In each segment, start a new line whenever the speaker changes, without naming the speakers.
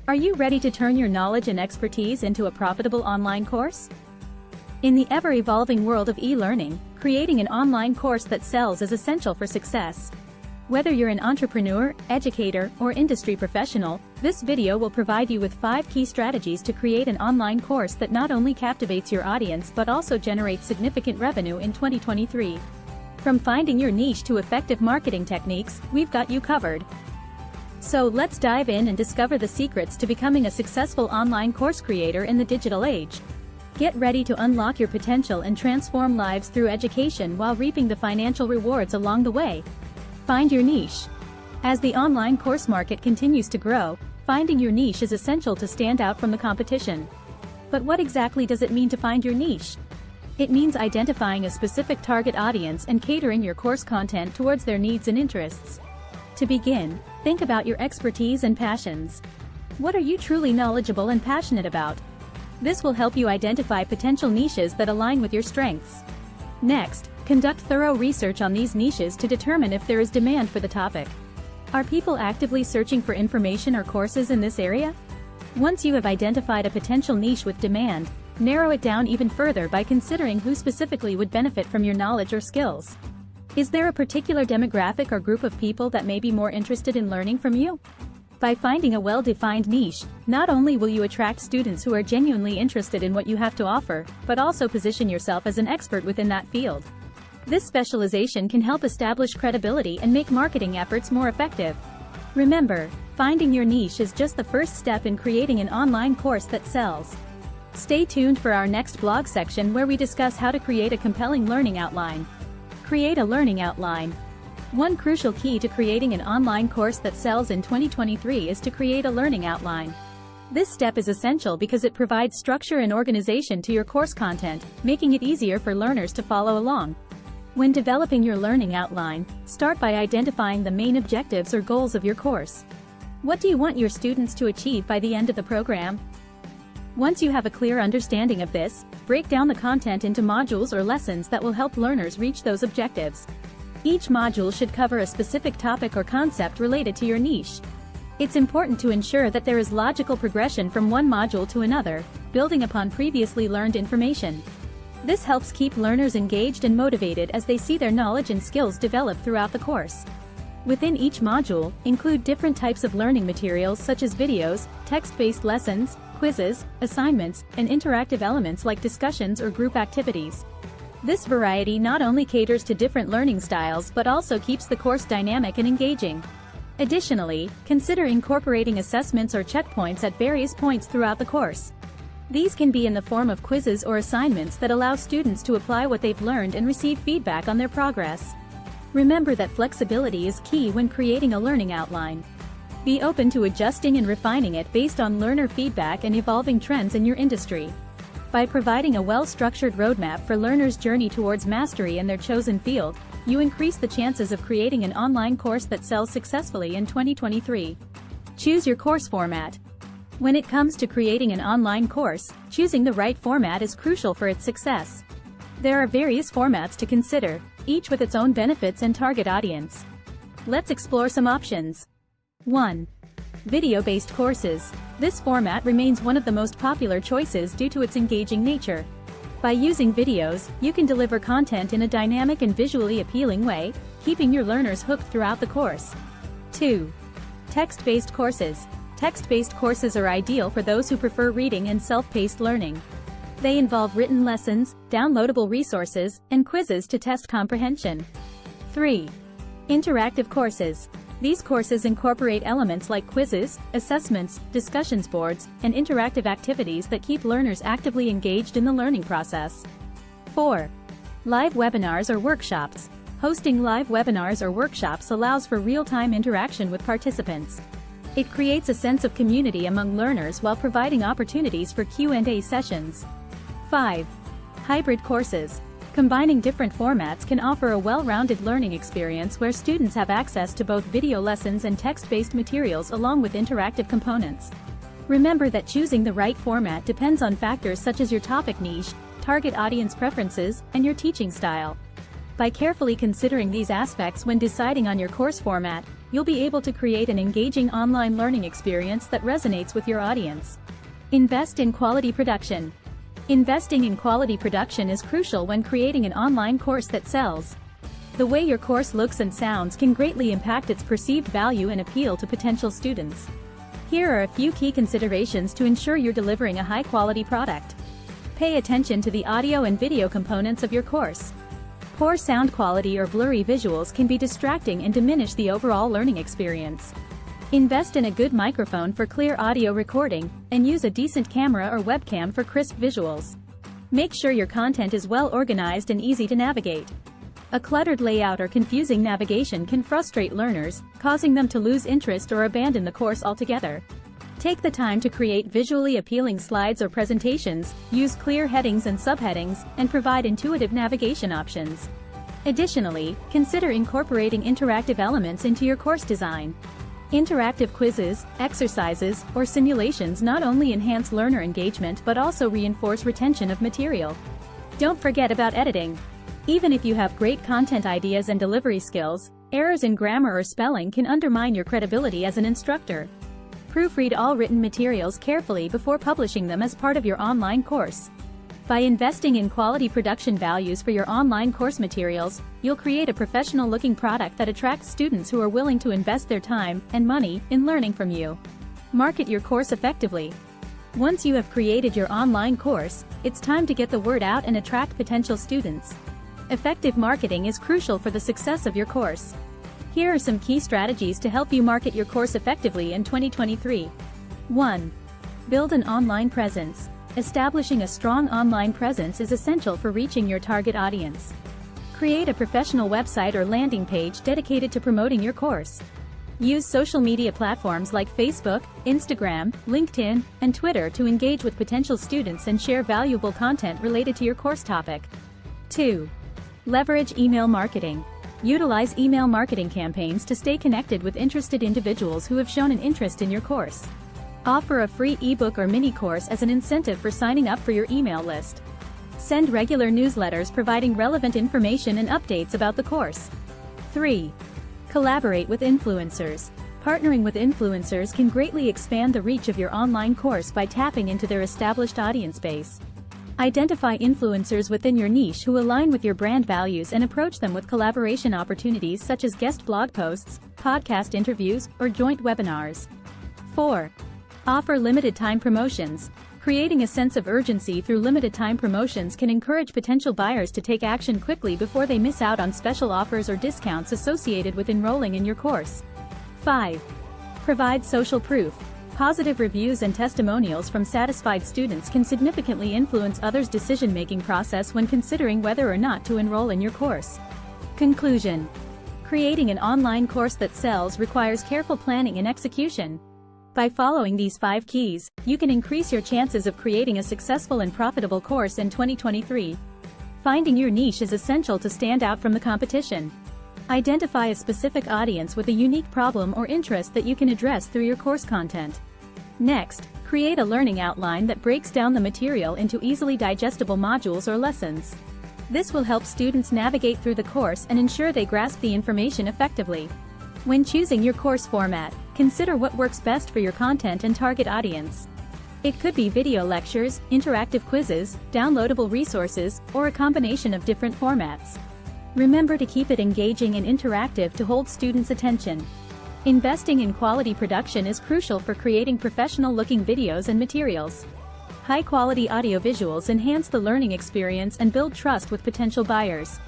Are you ready to turn your knowledge and expertise into a profitable online course? In the ever-evolving world of e-learning, creating an online course that sells is essential for success. Whether you're an entrepreneur, educator, or industry professional, this video will provide you with 5 key strategies to create an online course that not only captivates your audience but also generates significant revenue in 2023. From finding your niche to effective marketing techniques, we've got you covered. So let's dive in and discover the secrets to becoming a successful online course creator in the digital age. Get ready to unlock your potential and transform lives through education while reaping the financial rewards along the way. Find your niche. As the online course market continues to grow, finding your niche is essential to stand out from the competition. But what exactly does it mean to find your niche? It means identifying a specific target audience and catering your course content towards their needs and interests. To begin, think about your expertise and passions. What are you truly knowledgeable and passionate about? This will help you identify potential niches that align with your strengths. Next, conduct thorough research on these niches to determine if there is demand for the topic. Are people actively searching for information or courses in this area? Once you have identified a potential niche with demand, narrow it down even further by considering who specifically would benefit from your knowledge or skills. Is there a particular demographic or group of people that may be more interested in learning from you? By finding a well-defined niche, not only will you attract students who are genuinely interested in what you have to offer, but also position yourself as an expert within that field. This specialization can help establish credibility and make marketing efforts more effective. Remember, finding your niche is just the first step in creating an online course that sells. Stay tuned for our next blog section where we discuss how to create a compelling learning outline. Create a learning outline. One crucial key to creating an online course that sells in 2023 is to create a learning outline. This step is essential because it provides structure and organization to your course content, making it easier for learners to follow along. When developing your learning outline, start by identifying the main objectives or goals of your course. What do you want your students to achieve by the end of the program? Once you have a clear understanding of this, break down the content into modules or lessons that will help learners reach those objectives. Each module should cover a specific topic or concept related to your niche. It's important to ensure that there is logical progression from one module to another, building upon previously learned information. This helps keep learners engaged and motivated as they see their knowledge and skills develop throughout the course. Within each module, include different types of learning materials such as videos, text-based lessons, quizzes, assignments, and interactive elements like discussions or group activities. This variety not only caters to different learning styles but also keeps the course dynamic and engaging. Additionally, consider incorporating assessments or checkpoints at various points throughout the course. These can be in the form of quizzes or assignments that allow students to apply what they've learned and receive feedback on their progress. Remember that flexibility is key when creating a learning outline. Be open to adjusting and refining it based on learner feedback and evolving trends in your industry. By providing a well-structured roadmap for learners' journey towards mastery in their chosen field, you increase the chances of creating an online course that sells successfully in 2023. Choose your course format. When it comes to creating an online course, choosing the right format is crucial for its success. There are various formats to consider, each with its own benefits and target audience. Let's explore some options. 1. Video-based courses. This format remains one of the most popular choices due to its engaging nature. By using videos, you can deliver content in a dynamic and visually appealing way, keeping your learners hooked throughout the course. 2. Text-based courses. Text-based courses are ideal for those who prefer reading and self-paced learning. They involve written lessons, downloadable resources, and quizzes to test comprehension. 3. Interactive courses. These courses incorporate elements like quizzes, assessments, discussions boards, and interactive activities that keep learners actively engaged in the learning process. 4. Live webinars or workshops. Hosting live webinars or workshops allows for real-time interaction with participants. It creates a sense of community among learners while providing opportunities for Q&A sessions. 5. Hybrid courses. Combining different formats can offer a well-rounded learning experience where students have access to both video lessons and text-based materials along with interactive components. Remember that choosing the right format depends on factors such as your topic niche, target audience preferences, and your teaching style. By carefully considering these aspects when deciding on your course format, you'll be able to create an engaging online learning experience that resonates with your audience. Invest in quality production. Investing in quality production is crucial when creating an online course that sells. The way your course looks and sounds can greatly impact its perceived value and appeal to potential students. Here are a few key considerations to ensure you're delivering a high-quality product. Pay attention to the audio and video components of your course. Poor sound quality or blurry visuals can be distracting and diminish the overall learning experience. Invest in a good microphone for clear audio recording, and use a decent camera or webcam for crisp visuals. Make sure your content is well organized and easy to navigate. A cluttered layout or confusing navigation can frustrate learners, causing them to lose interest or abandon the course altogether. Take the time to create visually appealing slides or presentations, use clear headings and subheadings, and provide intuitive navigation options. Additionally, consider incorporating interactive elements into your course design. Interactive quizzes, exercises, or simulations not only enhance learner engagement but also reinforce retention of material. Don't forget about editing. Even if you have great content ideas and delivery skills, errors in grammar or spelling can undermine your credibility as an instructor. Proofread all written materials carefully before publishing them as part of your online course. By investing in quality production values for your online course materials, you'll create a professional-looking product that attracts students who are willing to invest their time and money in learning from you. Market your course effectively. Once you have created your online course, it's time to get the word out and attract potential students. Effective marketing is crucial for the success of your course. Here are some key strategies to help you market your course effectively in 2023. 1. Build an online presence. Establishing a strong online presence is essential for reaching your target audience. Create a professional website or landing page dedicated to promoting your course. Use social media platforms like Facebook, Instagram, LinkedIn, and Twitter to engage with potential students and share valuable content related to your course topic. 2. Leverage email marketing. Utilize email marketing campaigns to stay connected with interested individuals who have shown an interest in your course. Offer a free ebook or mini course as an incentive for signing up for your email list. Send regular newsletters providing relevant information and updates about the course. 3. Collaborate with influencers. Partnering with influencers can greatly expand the reach of your online course by tapping into their established audience base. Identify influencers within your niche who align with your brand values and approach them with collaboration opportunities such as guest blog posts, podcast interviews, or joint webinars. 4. Offer limited-time promotions. Creating a sense of urgency through limited-time promotions can encourage potential buyers to take action quickly before they miss out on special offers or discounts associated with enrolling in your course. 5. Provide social proof. Positive reviews and testimonials from satisfied students can significantly influence others' decision-making process when considering whether or not to enroll in your course. Conclusion. Creating an online course that sells requires careful planning and execution. By following these 5 keys, you can increase your chances of creating a successful and profitable course in 2023. Finding your niche is essential to stand out from the competition. Identify a specific audience with a unique problem or interest that you can address through your course content. Next, create a learning outline that breaks down the material into easily digestible modules or lessons. This will help students navigate through the course and ensure they grasp the information effectively. When choosing your course format, consider what works best for your content and target audience. It could be video lectures, interactive quizzes, downloadable resources, or a combination of different formats. Remember to keep it engaging and interactive to hold students' attention. Investing in quality production is crucial for creating professional-looking videos and materials. High-quality audiovisuals enhance the learning experience and build trust with potential buyers.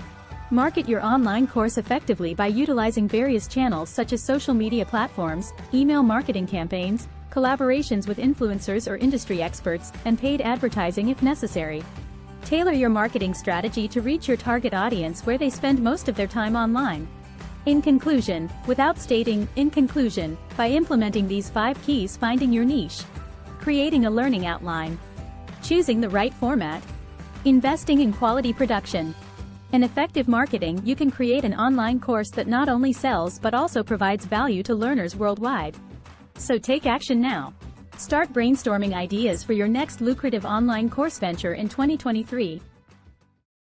Market your online course effectively by utilizing various channels such as social media platforms, email marketing campaigns, collaborations with influencers or industry experts, and paid advertising if necessary. Tailor your marketing strategy to reach your target audience where they spend most of their time online. In conclusion, by implementing these 5 keys: finding your niche, creating a learning outline, choosing the right format, investing in quality production, and effective marketing, you can create an online course that not only sells but also provides value to learners worldwide. So take action now. Start brainstorming ideas for your next lucrative online course venture in 2023.